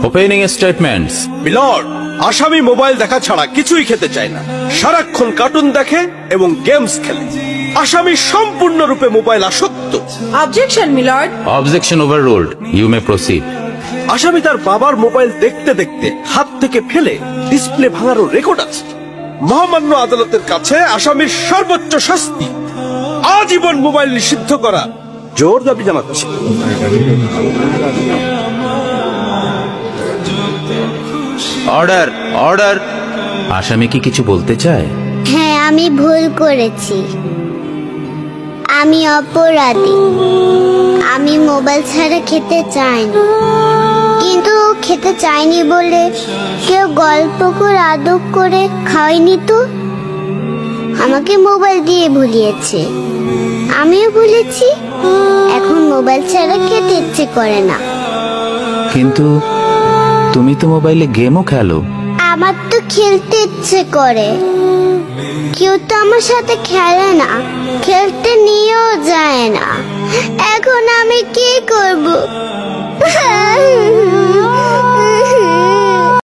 Opening statements. Milord, আসামি mobile দেখা ছাড়া কিছুই খেতে চায় না, সারাক্ষণ কার্টুন দেখে এবং গেমস খেলে। আসামি সম্পূর্ণরূপে মোবাইল আসক্ত। Objection milord. Objection overruled, you may proceed. আসামি তার বাবার মোবাইল দেখতে দেখতে হাত থেকে ফেলে ডিসপ্লে ভাঙারও রেকর্ড আছে। মহামান্য আদালতের কাছে আসামির সর্বোচ্চ শাস্তি আজীবন মোবাইল নিষিদ্ধ করা জোর দাবি জানাচ্ছে। Order, order. আসামি কি কিছু বলতে চায়? হ্যাঁ, আমি ভুল করেছি, আমি অপরাধী। আমি মোবাইল ছাড়া খেতে চাইনি, কিন্তু খেতে চাইনি বলে কেউ গল্প করে আদব করে খাওয়াইনি তো। আমাকে মোবাইল দিয়ে ভুলিয়েছে, আমিও ভুলেছি। এখন মোবাইল ছাড়া খেতে ইচ্ছে করে না। কিন্তু তুমি তো মোবাইলে গেমও খেলো। আমার তো খেলতে ইচ্ছে করে, কেউ তো আমার সাথে খেলে না, খেলতে নিয়েও যায় না। এখন আমি কি করব?